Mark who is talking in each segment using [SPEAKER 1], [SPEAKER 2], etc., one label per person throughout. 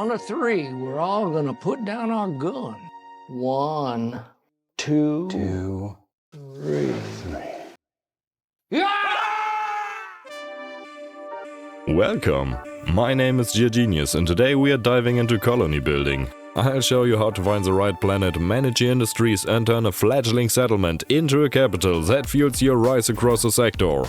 [SPEAKER 1] count of 3, we're all gonna put down our gun. 1, 2, 3.
[SPEAKER 2] Welcome! My name is Genius and today we are diving into colony building. I'll show you how to find the right planet, manage your industries and turn a fledgling settlement into a capital that fuels your rise across the sector.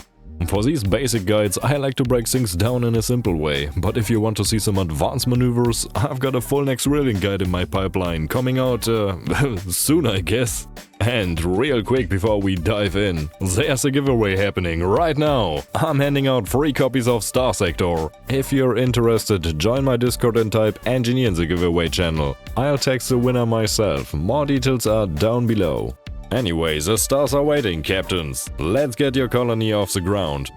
[SPEAKER 2] For these basic guides I like to break things down in a simple way, but if you want to see some advanced maneuvers, I've got a full Nexerelin guide in my pipeline, coming out soon I guess. And real quick before we dive in, there's a giveaway happening right now. I'm handing out free copies of Starsector. If you're interested, join my Discord and type engineer in the giveaway channel. I'll text the winner myself, more details are down below. Anyway, the stars are waiting, captains. Let's get your colony off the ground.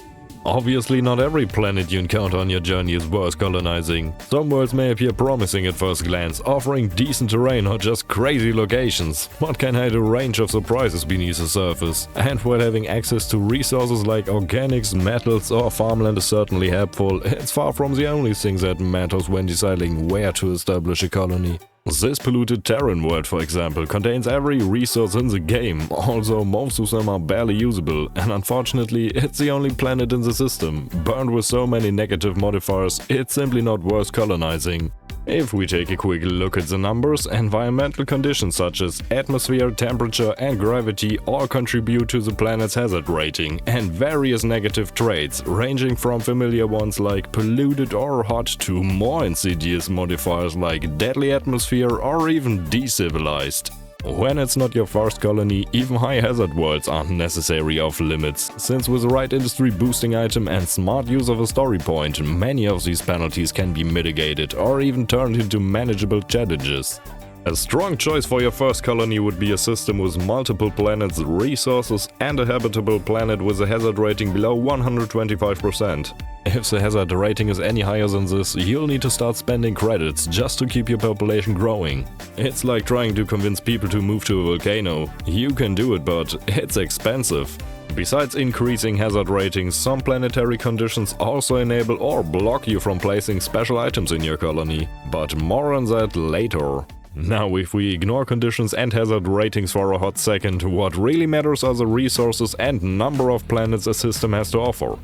[SPEAKER 2] Obviously not every planet you encounter on your journey is worth colonizing. Some worlds may appear promising at first glance, offering decent terrain or just crazy locations, but can hide a range of surprises beneath the surface. And while having access to resources like organics, metals or farmland is certainly helpful, it's far from the only thing that matters when deciding where to establish a colony. This polluted Terran world, for example, contains every resource in the game, although most of them are barely usable, and unfortunately it's the only planet in the system. Burned with so many negative modifiers, it's simply not worth colonizing. If we take a quick look at the numbers, environmental conditions such as atmosphere, temperature and gravity all contribute to the planet's hazard rating, and various negative traits, ranging from familiar ones like polluted or hot to more insidious modifiers like deadly atmosphere or even decivilized. When it's not your first colony, even high hazard worlds aren't necessary off limits, since with the right industry boosting item and smart use of a story point, many of these penalties can be mitigated or even turned into manageable challenges. A strong choice for your first colony would be a system with multiple planets, resources and a habitable planet with a hazard rating below 125%. If the hazard rating is any higher than this, you'll need to start spending credits just to keep your population growing. It's like trying to convince people to move to a volcano. You can do it, but it's expensive. Besides increasing hazard ratings, some planetary conditions also enable or block you from placing special items in your colony. But more on that later. Now, if we ignore conditions and hazard ratings for a hot second, what really matters are the resources and number of planets a system has to offer.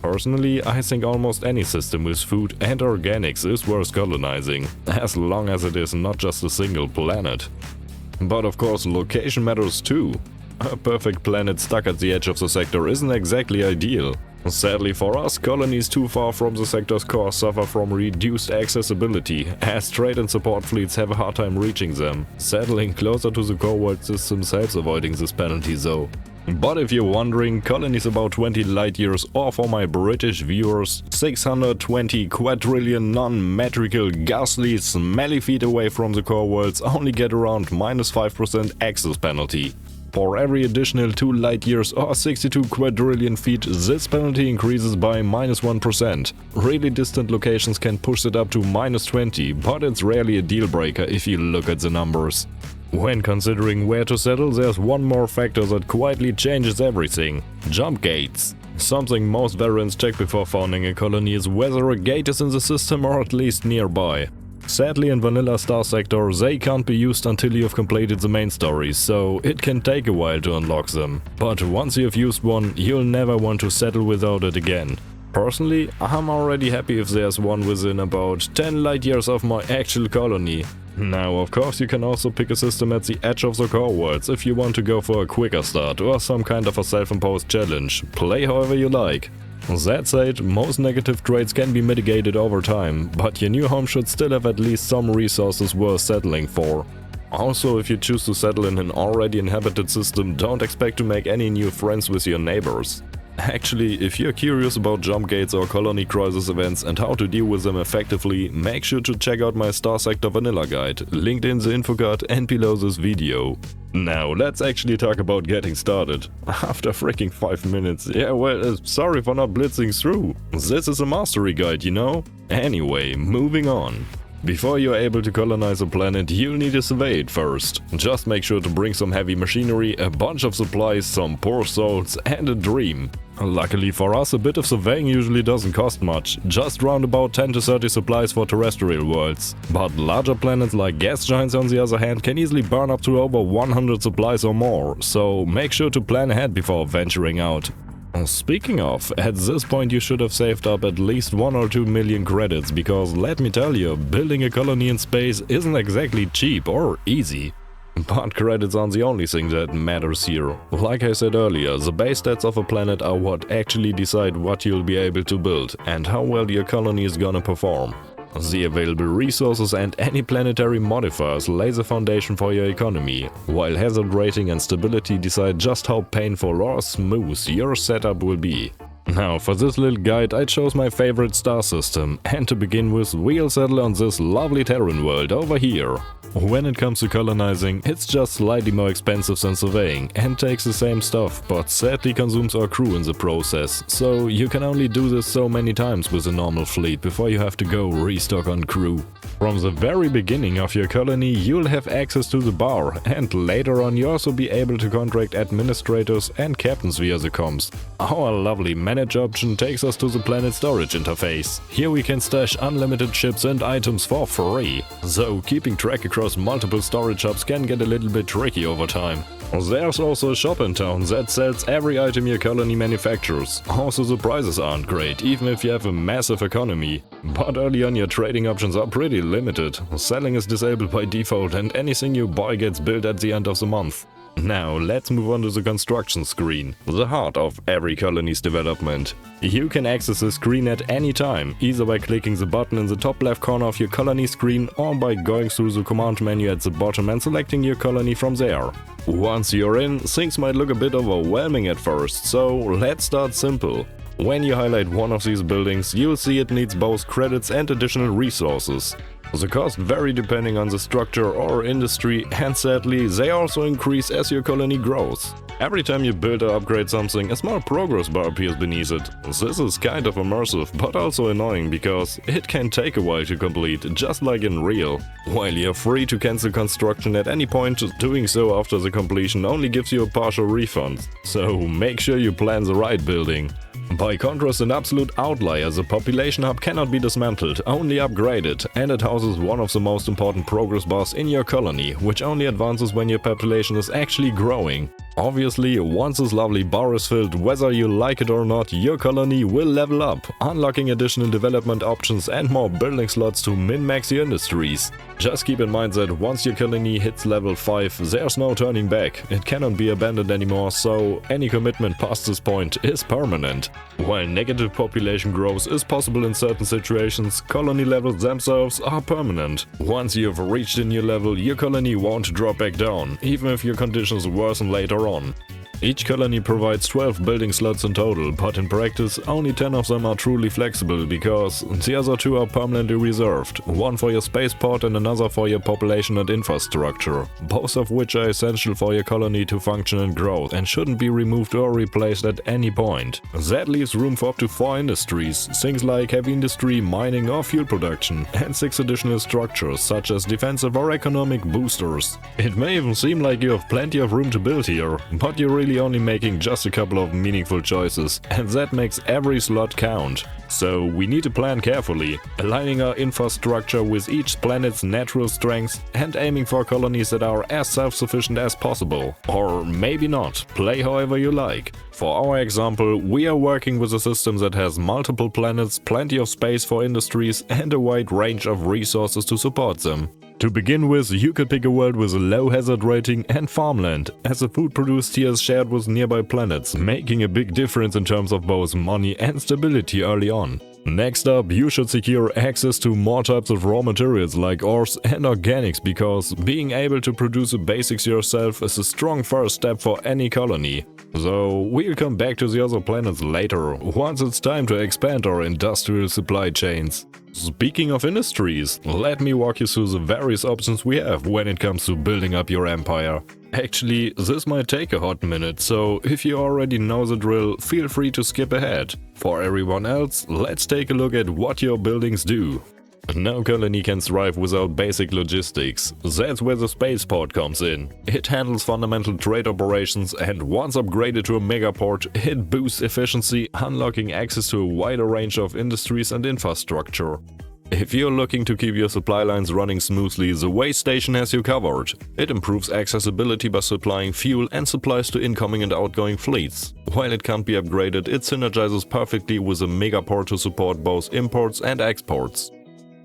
[SPEAKER 2] Personally, I think almost any system with food and organics is worth colonizing, as long as it is not just a single planet. But of course, location matters too. A perfect planet stuck at the edge of the sector isn't exactly ideal. Sadly for us, colonies too far from the sector's core suffer from reduced accessibility, as trade and support fleets have a hard time reaching them. Settling closer to the core world systems helps avoiding this penalty though. But if you're wondering, colonies about 20 light years, or for my British viewers, 620 quadrillion non-metrical, ghastly, smelly feet away from the core worlds only get around -5% access penalty. For every additional 2 light years or 62 quadrillion feet, this penalty increases by -1%. Really distant locations can push it up to -20, but it's rarely a deal breaker if you look at the numbers. When considering where to settle, there's one more factor that quietly changes everything: jump gates. Something most veterans check before founding a colony is whether a gate is in the system or at least nearby. Sadly, in vanilla Starsector, they can't be used until you've completed the main story, so it can take a while to unlock them. But once you've used one, you'll never want to settle without it again. Personally, I'm already happy if there's one within about 10 light years of my actual colony. Now, of course, you can also pick a system at the edge of the core worlds if you want to go for a quicker start or some kind of a self-imposed challenge. Play however you like. That said, most negative traits can be mitigated over time, but your new home should still have at least some resources worth settling for. Also, if you choose to settle in an already inhabited system, don't expect to make any new friends with your neighbors. Actually, if you're curious about jump gates or colony crisis events and how to deal with them effectively, make sure to check out my Starsector vanilla guide, linked in the info card and below this video. Now, let's actually talk about getting started. After freaking 5 minutes, yeah well, sorry for not blitzing through. This is a mastery guide, you know? Anyway, moving on. Before you're able to colonize a planet, you'll need to survey it first. Just make sure to bring some heavy machinery, a bunch of supplies, some poor souls, and a dream. Luckily for us, a bit of surveying usually doesn't cost much, just round about 10 to 30 supplies for terrestrial worlds. But larger planets like gas giants on the other hand can easily burn up to over 100 supplies or more, so make sure to plan ahead before venturing out. Speaking of, at this point you should have saved up at least 1 or 2 million credits, because let me tell you, building a colony in space isn't exactly cheap or easy. But credits aren't the only thing that matters here. Like I said earlier, the base stats of a planet are what actually decide what you'll be able to build and how well your colony is gonna perform. The available resources and any planetary modifiers lay the foundation for your economy, while hazard rating and stability decide just how painful or smooth your setup will be. Now, for this little guide I chose my favorite star system, and to begin with, we'll settle on this lovely Terran world over here. When it comes to colonizing, it's just slightly more expensive than surveying and takes the same stuff, but sadly consumes our crew in the process, so you can only do this so many times with a normal fleet before you have to go restock on crew. From the very beginning of your colony you'll have access to the bar, and later on you'll also be able to contract administrators and captains via the comms. Our lovely manage option takes us to the planet storage interface. Here we can stash unlimited ships and items for free, though keeping track across multiple storage hubs can get a little bit tricky over time. There's also a shop in town that sells every item your colony manufactures. Also the prices aren't great, even if you have a massive economy. But early on your trading options are pretty limited. Selling is disabled by default and anything you buy gets billed at the end of the month. Now let's move on to the construction screen, the heart of every colony's development. You can access the screen at any time, either by clicking the button in the top left corner of your colony screen or by going through the command menu at the bottom and selecting your colony from there. Once you're in, things might look a bit overwhelming at first, so let's start simple. When you highlight one of these buildings, you'll see it needs both credits and additional resources. The costs vary depending on the structure or industry, and sadly, they also increase as your colony grows. Every time you build or upgrade something, a small progress bar appears beneath it. This is kind of immersive, but also annoying because it can take a while to complete, just like in real. While you're free to cancel construction at any point, doing so after the completion only gives you a partial refund. So make sure you plan the right building. By contrast, an absolute outlier, the population hub cannot be dismantled, only upgraded, and it houses one of the most important progress bars in your colony, which only advances when your population is actually growing. Obviously, once this lovely bar is filled, whether you like it or not, your colony will level up, unlocking additional development options and more building slots to min-max your industries. Just keep in mind that once your colony hits level 5, there's no turning back. It cannot be abandoned anymore, so any commitment past this point is permanent. While negative population growth is possible in certain situations, colony levels themselves are permanent. Once you've reached a new level, your colony won't drop back down, even if your conditions worsen later on. Each colony provides 12 building slots in total, but in practice only 10 of them are truly flexible because the other 2 are permanently reserved, one for your spaceport and another for your population and infrastructure, both of which are essential for your colony to function and grow and shouldn't be removed or replaced at any point. That leaves room for up to 4 industries, things like heavy industry, mining or fuel production, and 6 additional structures such as defensive or economic boosters. It may even seem like you have plenty of room to build here, but you're really only making just a couple of meaningful choices, and that makes every slot count. So we need to plan carefully, aligning our infrastructure with each planet's natural strengths and aiming for colonies that are as self-sufficient as possible. Or maybe not, play however you like. For our example, we are working with a system that has multiple planets, plenty of space for industries and a wide range of resources to support them. To begin with, you could pick a world with a low hazard rating and farmland, as the food produced here is shared with nearby planets, making a big difference in terms of both money and stability early on. Next up, you should secure access to more types of raw materials like ores and organics, because being able to produce the basics yourself is a strong first step for any colony. Though we'll come back to the other planets later, once it's time to expand our industrial supply chains. Speaking of industries, let me walk you through the various options we have when it comes to building up your empire. Actually, this might take a hot minute, so if you already know the drill, feel free to skip ahead. For everyone else, let's take a look at what your buildings do. No colony can thrive without basic logistics. That's where the spaceport comes in. It handles fundamental trade operations, and once upgraded to a megaport, it boosts efficiency, unlocking access to a wider range of industries and infrastructure. If you're looking to keep your supply lines running smoothly, the way station has you covered. It improves accessibility by supplying fuel and supplies to incoming and outgoing fleets. While it can't be upgraded, it synergizes perfectly with a megaport to support both imports and exports.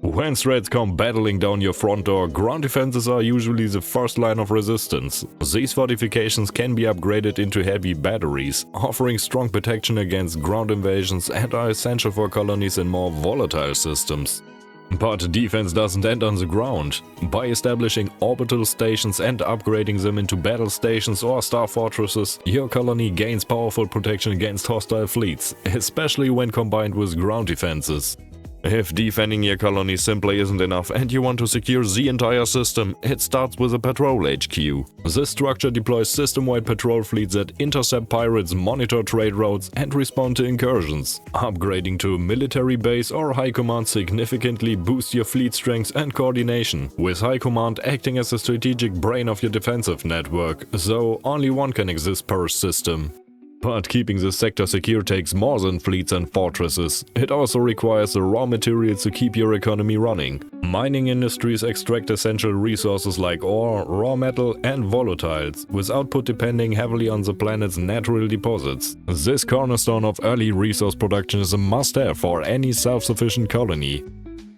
[SPEAKER 2] When threats come battling down your front door, ground defenses are usually the first line of resistance. These fortifications can be upgraded into heavy batteries, offering strong protection against ground invasions, and are essential for colonies in more volatile systems. But defense doesn't end on the ground. By establishing orbital stations and upgrading them into battle stations or star fortresses, your colony gains powerful protection against hostile fleets, especially when combined with ground defenses. If defending your colony simply isn't enough and you want to secure the entire system, it starts with a patrol HQ. This structure deploys system-wide patrol fleets that intercept pirates, monitor trade routes, and respond to incursions. Upgrading to a military base or high command significantly boosts your fleet strength and coordination, with high command acting as a strategic brain of your defensive network, though only one can exist per system. But keeping the sector secure takes more than fleets and fortresses. It also requires the raw materials to keep your economy running. Mining industries extract essential resources like ore, raw metal, and volatiles, with output depending heavily on the planet's natural deposits. This cornerstone of early resource production is a must-have for any self-sufficient colony.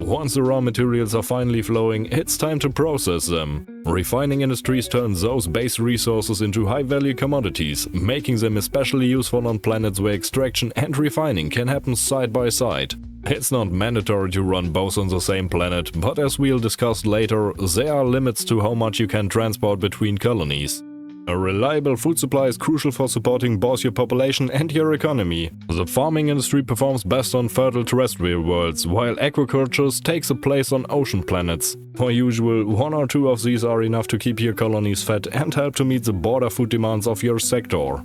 [SPEAKER 2] Once the raw materials are finally flowing, it's time to process them. Refining industries turn those base resources into high-value commodities, making them especially useful on planets where extraction and refining can happen side by side. It's not mandatory to run both on the same planet, but as we'll discuss later, there are limits to how much you can transport between colonies. A reliable food supply is crucial for supporting both your population and your economy. The farming industry performs best on fertile terrestrial worlds, while aquaculture takes a place on ocean planets. For usual, one or two of these are enough to keep your colonies fed and help to meet the border food demands of your sector.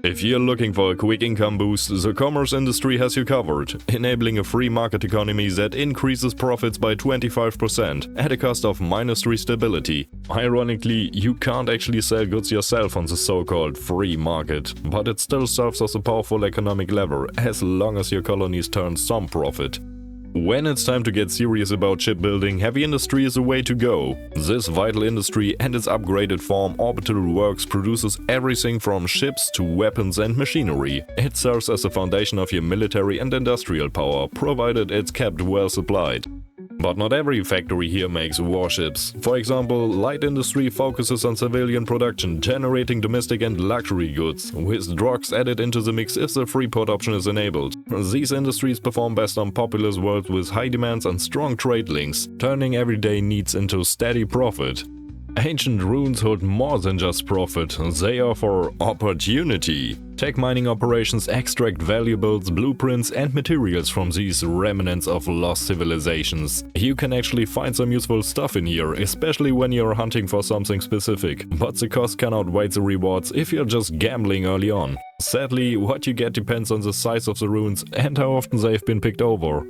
[SPEAKER 2] If you're looking for a quick income boost, the commerce industry has you covered, enabling a free market economy that increases profits by 25% at a cost of -3 stability. Ironically, you can't actually sell goods yourself on the so-called free market, but it still serves as a powerful economic lever as long as your colonies turn some profit. When it's time to get serious about shipbuilding, heavy industry is the way to go. This vital industry and its upgraded form, Orbital Works, produces everything from ships to weapons and machinery. It serves as the foundation of your military and industrial power, provided it's kept well supplied. But not every factory here makes warships. For example, light industry focuses on civilian production, generating domestic and luxury goods, with drugs added into the mix if the free port option is enabled. These industries perform best on populous worlds with high demands and strong trade links, turning everyday needs into steady profit. Ancient ruins hold more than just profit, they offer opportunity. Tech mining operations extract valuables, blueprints and materials from these remnants of lost civilizations. You can actually find some useful stuff in here, especially when you're hunting for something specific, but the cost can outweigh the rewards if you're just gambling early on. Sadly, what you get depends on the size of the ruins and how often they've been picked over.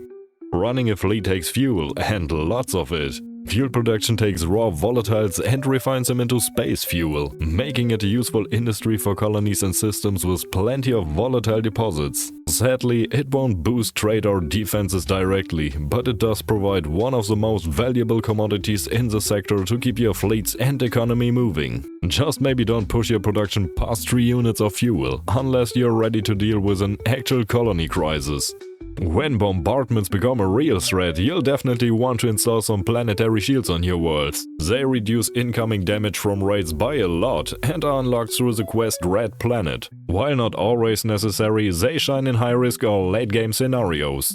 [SPEAKER 2] Running a fleet takes fuel, and lots of it. Fuel production takes raw volatiles and refines them into space fuel, making it a useful industry for colonies and systems with plenty of volatile deposits. Sadly, it won't boost trade or defenses directly, but it does provide one of the most valuable commodities in the sector to keep your fleets and economy moving. Just maybe don't push your production past 3 units of fuel, unless you're ready to deal with an actual colony crisis. When bombardments become a real threat, you'll definitely want to install some planetary shields on your worlds. They reduce incoming damage from raids by a lot and are unlocked through the quest Red Planet. While not always necessary, they shine in high-risk or late-game scenarios.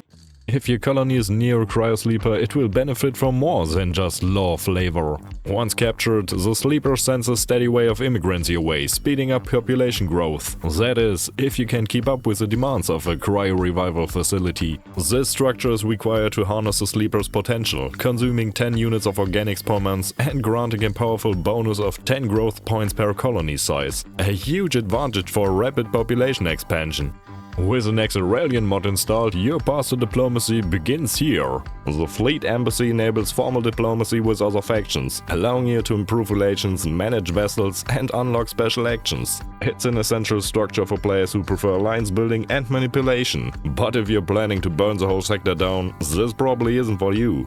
[SPEAKER 2] If your colony is near a cryosleeper, it will benefit from more than just lore flavor. Once captured, the sleeper sends a steady wave of immigrants your way, speeding up population growth. That is, if you can keep up with the demands of a cryo-revival facility. This structure is required to harness the sleeper's potential, consuming 10 units of organics per month and granting a powerful bonus of 10 growth points per colony size. A huge advantage for rapid population expansion. With an Nexerelin mod installed, your path to diplomacy begins here. The Fleet Embassy enables formal diplomacy with other factions, allowing you to improve relations, manage vessels, and unlock special actions. It's an essential structure for players who prefer alliance building and manipulation. But if you're planning to burn the whole sector down, this probably isn't for you.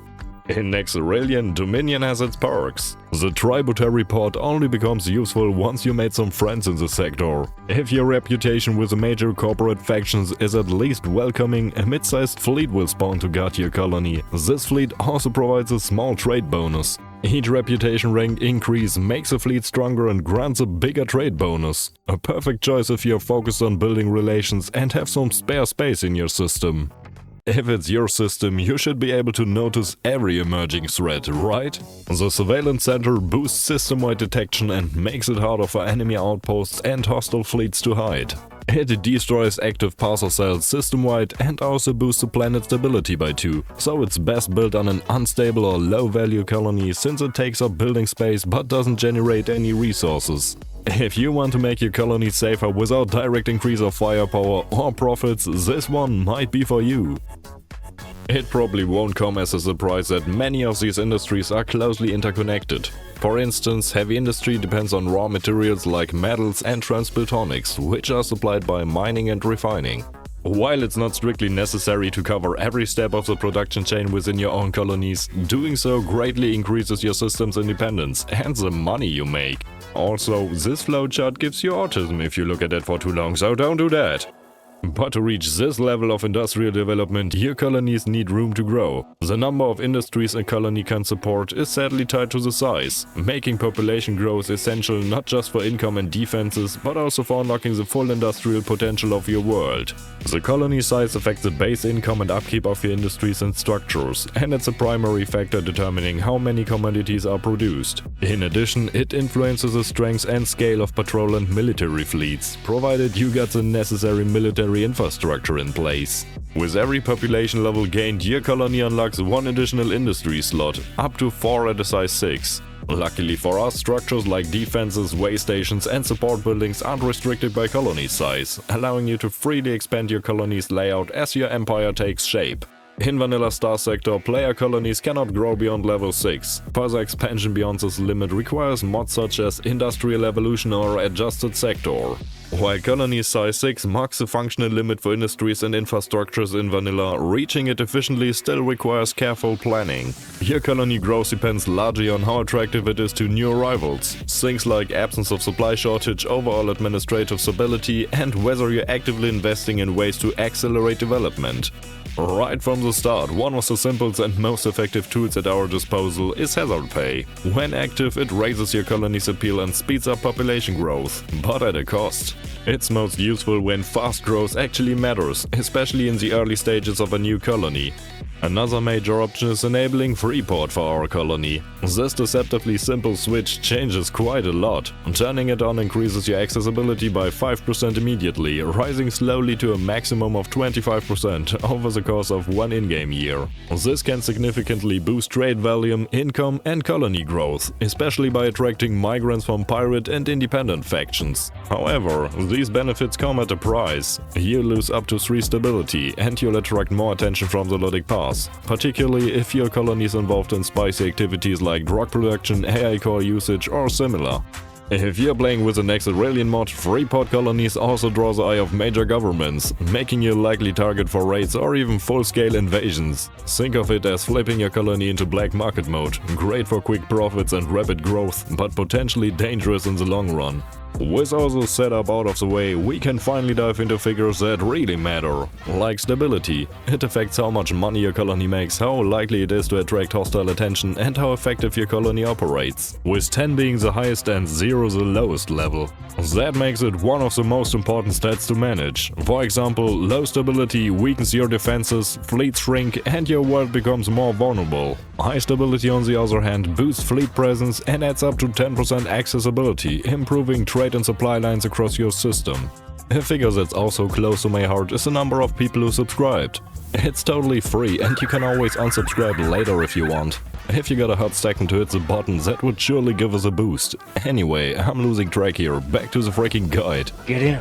[SPEAKER 2] In Nexerelin, Dominion has its perks. The tributary port only becomes useful once you made some friends in the sector. If your reputation with the major corporate factions is at least welcoming, a mid-sized fleet will spawn to guard your colony. This fleet also provides a small trade bonus. Each reputation rank increase makes a fleet stronger and grants a bigger trade bonus. A perfect choice if you're focused on building relations and have some spare space in your system. If it's your system, you should be able to notice every emerging threat, right? The Surveillance Center boosts system-wide detection and makes it harder for enemy outposts and hostile fleets to hide. It destroys active parser cells system-wide and also boosts the planet's stability by 2, so it's best built on an unstable or low-value colony since it takes up building space but doesn't generate any resources. If you want to make your colony safer without direct increase of firepower or profits, this one might be for you. It probably won't come as a surprise that many of these industries are closely interconnected. For instance, heavy industry depends on raw materials like metals and transplutonics, which are supplied by mining and refining. While it's not strictly necessary to cover every step of the production chain within your own colonies, doing so greatly increases your system's independence and the money you make. Also, this flowchart gives you autism if you look at it for too long, so don't do that. But to reach this level of industrial development, your colonies need room to grow. The number of industries a colony can support is sadly tied to the size, making population growth essential not just for income and defenses, but also for unlocking the full industrial potential of your world. The colony size affects the base income and upkeep of your industries and structures, and it's a primary factor determining how many commodities are produced. In addition, it influences the strength and scale of patrol and military fleets, provided you got the necessary military infrastructure in place. With every population level gained, your colony unlocks one additional industry slot, up to 4 at a size 6. Luckily for us, structures like defenses, way stations and support buildings aren't restricted by colony size, allowing you to freely expand your colony's layout as your empire takes shape. In vanilla Starsector, player colonies cannot grow beyond level 6. Further expansion beyond this limit requires mods such as Industrial Evolution or Adjusted Sector. While colony size 6 marks the functional limit for industries and infrastructures in vanilla, reaching it efficiently still requires careful planning. Your colony growth depends largely on how attractive it is to new arrivals. Things like absence of supply shortage, overall administrative stability, and whether you're actively investing in ways to accelerate development. Right from the start, one of the simplest and most effective tools at our disposal is Hazard Pay. When active, it raises your colony's appeal and speeds up population growth, but at a cost. It's most useful when fast growth actually matters, especially in the early stages of a new colony. Another major option is enabling Freeport for our colony. This deceptively simple switch changes quite a lot. Turning it on increases your accessibility by 5% immediately, rising slowly to a maximum of 25% over the course of one in-game year. This can significantly boost trade volume, income and colony growth, especially by attracting migrants from pirate and independent factions. However, these benefits come at a price. You lose up to 3 stability and you'll attract more attention from the Loadout pass. Particularly if your colony is involved in spicy activities like drug production, AI core usage or similar. If you're playing with the Nexerelin mod, Freeport colonies also draw the eye of major governments, making you a likely target for raids or even full-scale invasions. Think of it as flipping your colony into black market mode, great for quick profits and rapid growth, but potentially dangerous in the long run. With all the setup out of the way, we can finally dive into figures that really matter, like stability. It affects how much money your colony makes, how likely it is to attract hostile attention, and how effective your colony operates, with 10 being the highest and 0 the lowest level. That makes it one of the most important stats to manage. For example, low stability weakens your defenses, fleets shrink, and your world becomes more vulnerable. High stability, on the other hand, boosts fleet presence and adds up to 10% accessibility, improving trade and supply lines across your system. A figure that's also close to my heart is the number of people who subscribed. It's totally free and you can always unsubscribe later if you want. If you got a hot second to hit the button, that would surely give us a boost. Anyway, I'm losing track here, back to the freaking guide.
[SPEAKER 1] Get in.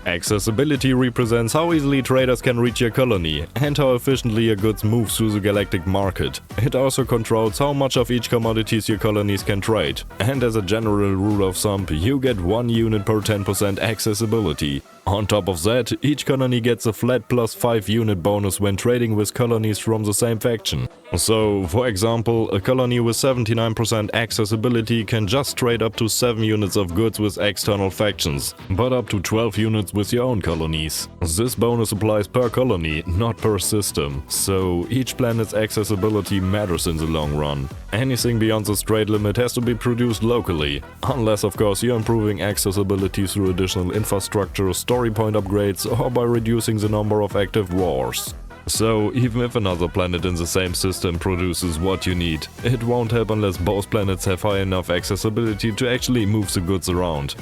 [SPEAKER 2] Accessibility represents how easily traders can reach your colony and how efficiently your goods move through the galactic market. It also controls how much of each commodities your colonies can trade, and as a general rule of thumb, you get 1 unit per 10% accessibility. On top of that, each colony gets a flat +5 unit bonus when trading with colonies from the same faction. So, for example, a colony with 79% accessibility can just trade up to 7 units of goods with external factions, but up to 12 units with your own colonies. This bonus applies per colony, not per system, so each planet's accessibility matters in the long run. Anything beyond this trade limit has to be produced locally, unless of course you're improving accessibility through additional infrastructure, story point upgrades, or by reducing the number of active wars. So, even if another planet in the same system produces what you need, it won't help unless both planets have high enough accessibility to actually move the goods around.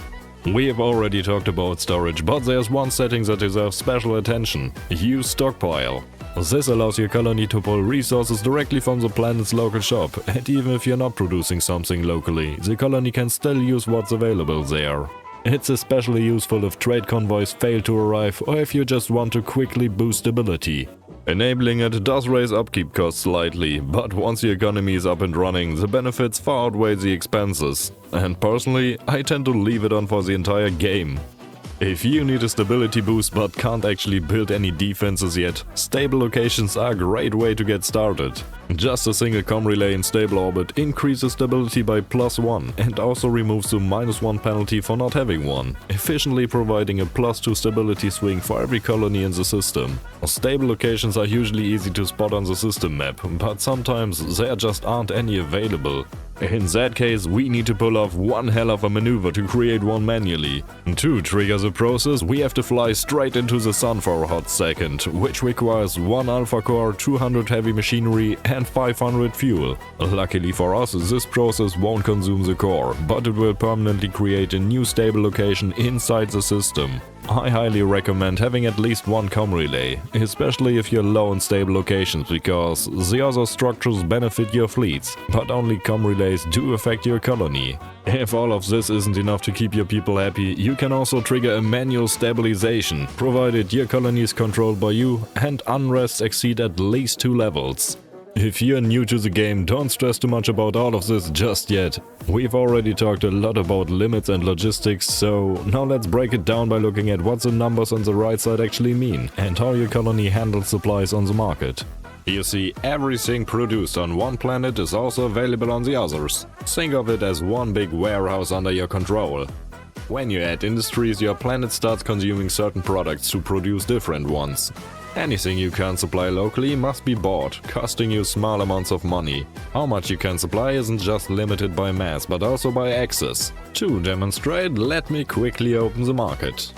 [SPEAKER 2] We have already talked about storage, but there's one setting that deserves special attention: use stockpile. This allows your colony to pull resources directly from the planet's local shop, and even if you're not producing something locally, the colony can still use what's available there. It's especially useful if trade convoys fail to arrive or if you just want to quickly boost stability. Enabling it does raise upkeep costs slightly, but once the economy is up and running, the benefits far outweigh the expenses. And personally, I tend to leave it on for the entire game. If you need a stability boost but can't actually build any defenses yet, stable locations are a great way to get started. Just a single comm relay in stable orbit increases stability by +1 and also removes the -1 penalty for not having one, efficiently providing a +2 stability swing for every colony in the system. Stable locations are usually easy to spot on the system map, but sometimes there just aren't any available. In that case, we need to pull off one hell of a maneuver to create one manually. To trigger the process, we have to fly straight into the sun for a hot second, which requires 1 alpha core, 200 heavy machinery and 500 fuel. Luckily for us, this process won't consume the core, but it will permanently create a new stable location inside the system. I highly recommend having at least one comm relay, especially if you're low on stable locations, because the other structures benefit your fleets, but only comm relays do affect your colony. If all of this isn't enough to keep your people happy, you can also trigger a manual stabilization, provided your colony is controlled by you and unrests exceed at least 2 levels. If you're new to the game, don't stress too much about all of this just yet. We've already talked a lot about limits and logistics, so now let's break it down by looking at what the numbers on the right side actually mean and how your colony handles supplies on the market. You see, everything produced on one planet is also available on the others. Think of it as one big warehouse under your control. When you add industries, your planet starts consuming certain products to produce different ones. Anything you can't supply locally must be bought, costing you small amounts of money. How much you can supply isn't just limited by mass, but also by access. To demonstrate, let me quickly open the market.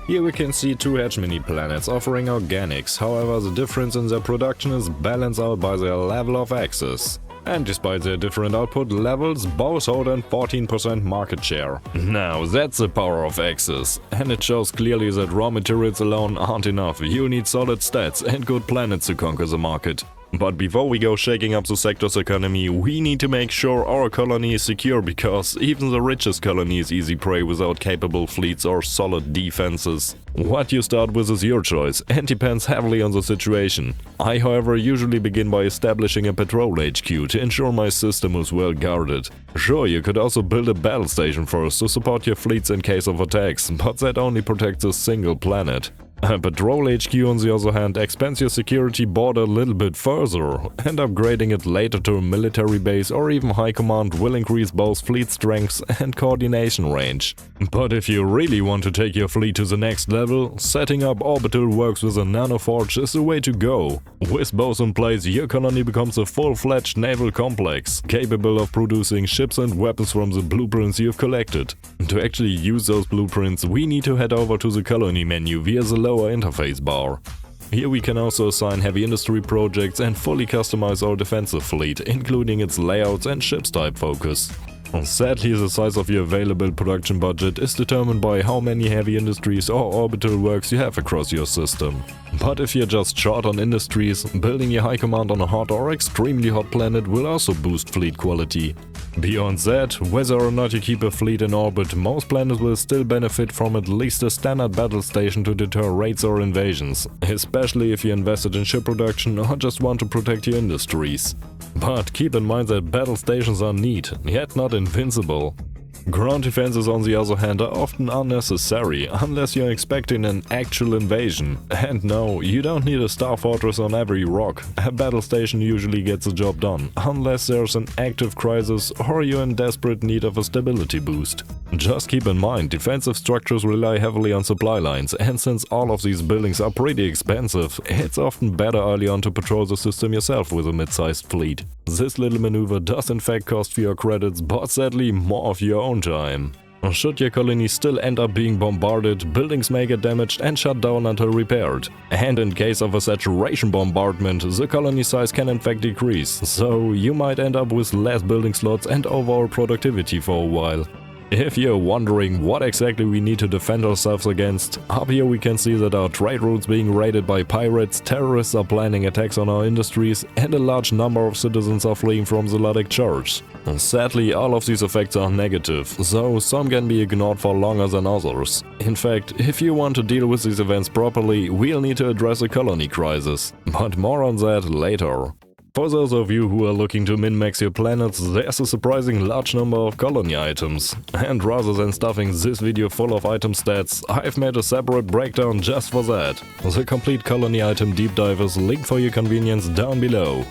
[SPEAKER 2] Here we can see 2 hegemony planets offering organics, however the difference in their production is balanced out by their level of access. And despite their different output levels, both hold a 14% market share. Now that's the power of access, and it shows clearly that raw materials alone aren't enough. You need solid stats and good planets to conquer the market. But before we go shaking up the sector's economy, we need to make sure our colony is secure, because even the richest colony is easy prey without capable fleets or solid defenses. What you start with is your choice and depends heavily on the situation. I, however, usually begin by establishing a patrol HQ to ensure my system is well guarded. Sure, you could also build a battle station first to support your fleets in case of attacks, but that only protects a single planet. A patrol HQ, on the other hand, expands your security border a little bit further, and upgrading it later to a military base or even high command will increase both fleet strength and coordination range. But if you really want to take your fleet to the next level, setting up orbital works with a nanoforge is the way to go. With both in place, your colony becomes a full-fledged naval complex, capable of producing ships and weapons from the blueprints you've collected. To actually use those blueprints, we need to head over to the colony menu via the lower interface bar. Here we can also assign heavy industry projects and fully customize our defensive fleet, including its layouts and ships type focus. Sadly, the size of your available production budget is determined by how many heavy industries or orbital works you have across your system. But if you're just short on industries, building your high command on a hot or extremely hot planet will also boost fleet quality. Beyond that, whether or not you keep a fleet in orbit, most planets will still benefit from at least a standard battle station to deter raids or invasions, especially if you invested in ship production or just want to protect your industries. But keep in mind that battle stations are neat, yet not invincible. Ground defenses on the other hand are often unnecessary, unless you're expecting an actual invasion. And no, you don't need a star fortress on every rock. A battle station usually gets the job done, unless there's an active crisis or you're in desperate need of a stability boost. Just keep in mind, defensive structures rely heavily on supply lines, and since all of these buildings are pretty expensive, it's often better early on to patrol the system yourself with a mid-sized fleet. This little maneuver does in fact cost fewer credits, but sadly more of your own time. Should your colony still end up being bombarded, buildings may get damaged and shut down until repaired. And in case of a saturation bombardment, the colony size can in fact decrease, so you might end up with less building slots and overall productivity for a while. If you're wondering what exactly we need to defend ourselves against, up here we can see that our trade routes being raided by pirates, terrorists are planning attacks on our industries, and a large number of citizens are fleeing from the Ludic Church. Sadly, all of these effects are negative, so some can be ignored for longer than others. In fact, if you want to deal with these events properly, we'll need to address a colony crisis. But more on that later. For those of you who are looking to min-max your planets, there's a surprising large number of colony items. And rather than stuffing this video full of item stats, I've made a separate breakdown just for that. The complete colony item deep dive is linked for your convenience down below.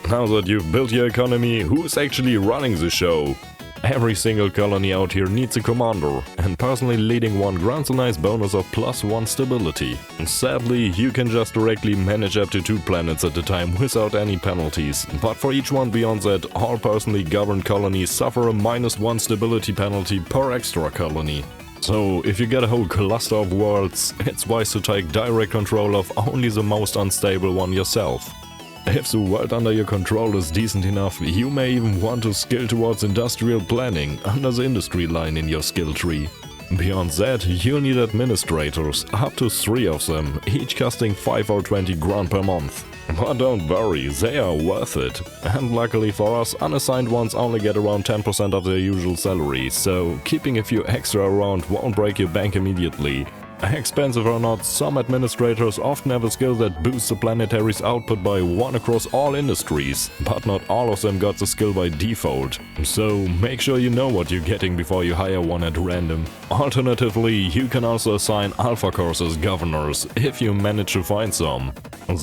[SPEAKER 2] Now that you've built your economy, who's actually running the show? Every single colony out here needs a commander, and personally leading one grants a nice bonus of +1 stability. Sadly, you can just directly manage up to 2 planets at a time without any penalties, but for each one beyond that, all personally governed colonies suffer a -1 stability penalty per extra colony. So, if you get a whole cluster of worlds, it's wise to take direct control of only the most unstable one yourself. If the world under your control is decent enough, you may even want to skill towards industrial planning under the industry line in your skill tree. Beyond that, you'll need administrators, up to 3 of them, each costing 5 or 20 grand per month. But don't worry, they are worth it. And luckily for us, unassigned ones only get around 10% of their usual salary, so keeping a few extra around won't break your bank immediately. Expensive or not, some administrators often have a skill that boosts the planetary's output by 1 across all industries, but not all of them got the skill by default. So make sure you know what you're getting before you hire one at random. Alternatively, you can also assign alpha cores as governors, if you manage to find some.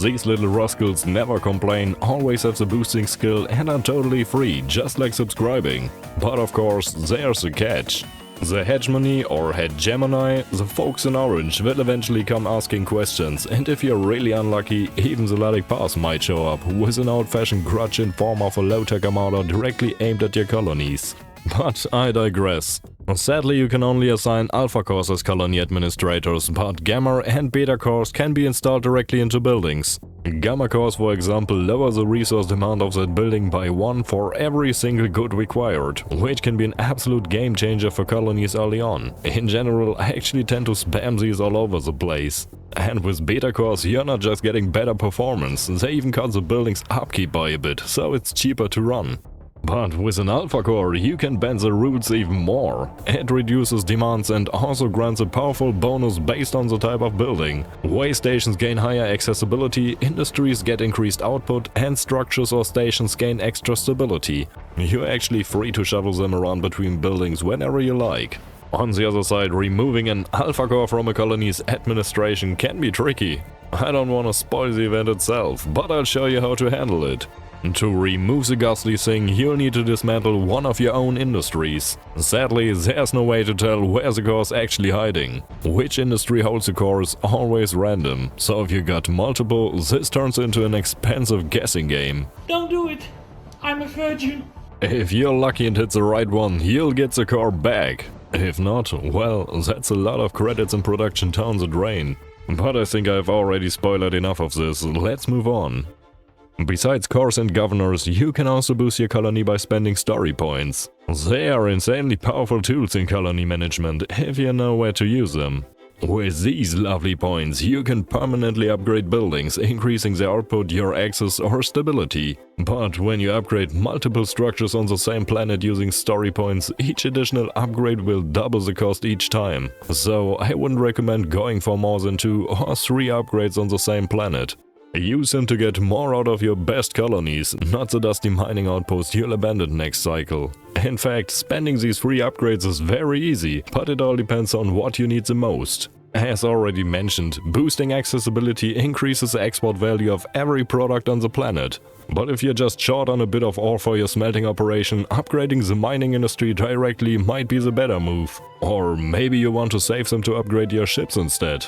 [SPEAKER 2] These little rascals never complain, always have the boosting skill and are totally free, just like subscribing. But of course, there's a catch. The hegemony or hegemony, the folks in orange will eventually come asking questions, and if you're really unlucky, even the Ludic Pass might show up with an old-fashioned grudge in form of a low-tech armada directly aimed at your colonies. But I digress. Sadly, you can only assign alpha cores as colony administrators, but gamma and beta cores can be installed directly into buildings. Gamma cores, for example, lower the resource demand of that building by 1 for every single good required, which can be an absolute game changer for colonies early on. In general, I actually tend to spam these all over the place. And with beta cores, you're not just getting better performance, they even cut the building's upkeep by a bit, so it's cheaper to run. But with an alpha core, you can bend the rules even more. It reduces demands and also grants a powerful bonus based on the type of building. Way stations gain higher accessibility, industries get increased output, and structures or stations gain extra stability. You're actually free to shuttle them around between buildings whenever you like. On the other side, removing an alpha core from a colony's administration can be tricky. I don't want to spoil the event itself, but I'll show you how to handle it. To remove the ghastly thing, you'll need to dismantle one of your own industries. Sadly, there's no way to tell where the core is actually hiding. Which industry holds the core is always random, so if you got multiple, this turns into an expensive guessing game.
[SPEAKER 1] Don't do it! I'm a virgin!
[SPEAKER 2] If you're lucky and hit the right one, you'll get the core back. If not, well, that's a lot of credits and production down the drain. But I think I've already spoiled enough of this, let's move on. Besides cores and governors, you can also boost your colony by spending story points. They are insanely powerful tools in colony management if you know where to use them. With these lovely points, you can permanently upgrade buildings, increasing their output, your access or stability. But when you upgrade multiple structures on the same planet using story points, each additional upgrade will double the cost each time. So I wouldn't recommend going for more than 2 or 3 upgrades on the same planet. Use them to get more out of your best colonies, not the dusty mining outpost you'll abandon next cycle. In fact, spending these free upgrades is very easy, but it all depends on what you need the most. As already mentioned, boosting accessibility increases the export value of every product on the planet. But if you're just short on a bit of ore for your smelting operation, upgrading the mining industry directly might be the better move. Or maybe you want to save them to upgrade your ships instead.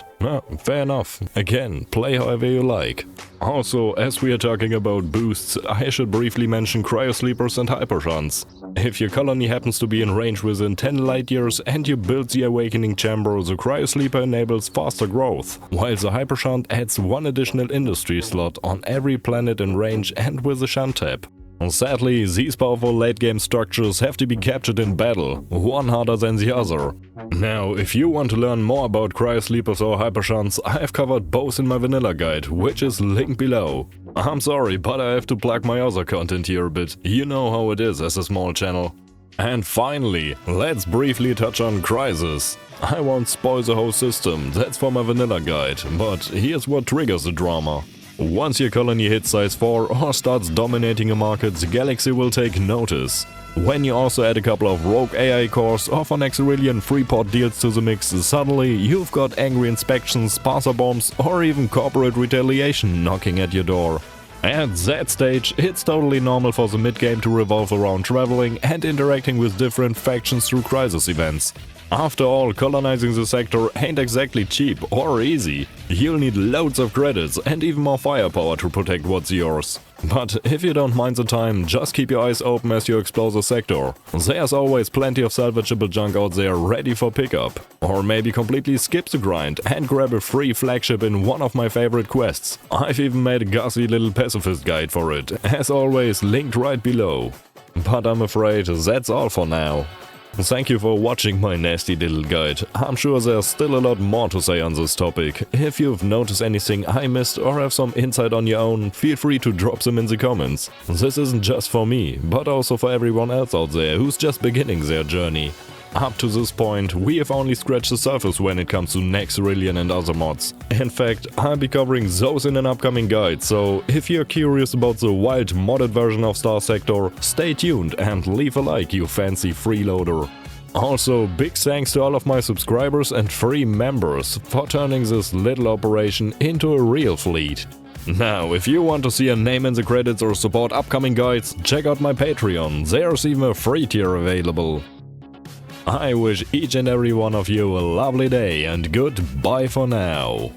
[SPEAKER 2] Fair enough. Again, play however you like. Also, as we are talking about boosts, I should briefly mention cryosleepers and hypershunts. If your colony happens to be in range within 10 light years and you build the awakening chamber, the cryosleeper enables faster growth, while the hypershunt adds 1 additional industry slot on every planet in range and with a shunt tab. Sadly, these powerful late-game structures have to be captured in battle, one harder than the other. Now, if you want to learn more about cryosleepers or hypershunts, I have covered both in my vanilla guide, which is linked below. I'm sorry, but I have to plug my other content here a bit, you know how it is as a small channel. And finally, let's briefly touch on crisis. I won't spoil the whole system, that's for my vanilla guide, but here's what triggers the drama. Once your colony hits size 4 or starts dominating a market, the galaxy will take notice. When you also add a couple of rogue AI cores or for Nexerelin Freeport deals to the mix, suddenly you've got angry inspections, parser bombs or even corporate retaliation knocking at your door. At that stage, it's totally normal for the mid-game to revolve around traveling and interacting with different factions through crisis events. After all, colonizing the sector ain't exactly cheap or easy. You'll need loads of credits and even more firepower to protect what's yours. But if you don't mind the time, just keep your eyes open as you explore the sector. There's always plenty of salvageable junk out there ready for pickup. Or maybe completely skip the grind and grab a free flagship in one of my favorite quests. I've even made a gutsy little Pazifist guide for it, as always linked right below. But I'm afraid that's all for now. Thank you for watching my nasty little guide. I'm sure there's still a lot more to say on this topic. If you've noticed anything I missed or have some insight on your own, feel free to drop them in the comments. This isn't just for me, but also for everyone else out there who's just beginning their journey. Up to this point, we have only scratched the surface when it comes to Nexerelin and other mods. In fact, I'll be covering those in an upcoming guide, so if you're curious about the wild modded version of Starsector, stay tuned and leave a like, you fancy freeloader. Also, big thanks to all of my subscribers and free members for turning this little operation into a real fleet. Now, if you want to see a name in the credits or support upcoming guides, check out my Patreon, there's even a free tier available. I wish each and every one of you a lovely day and goodbye for now.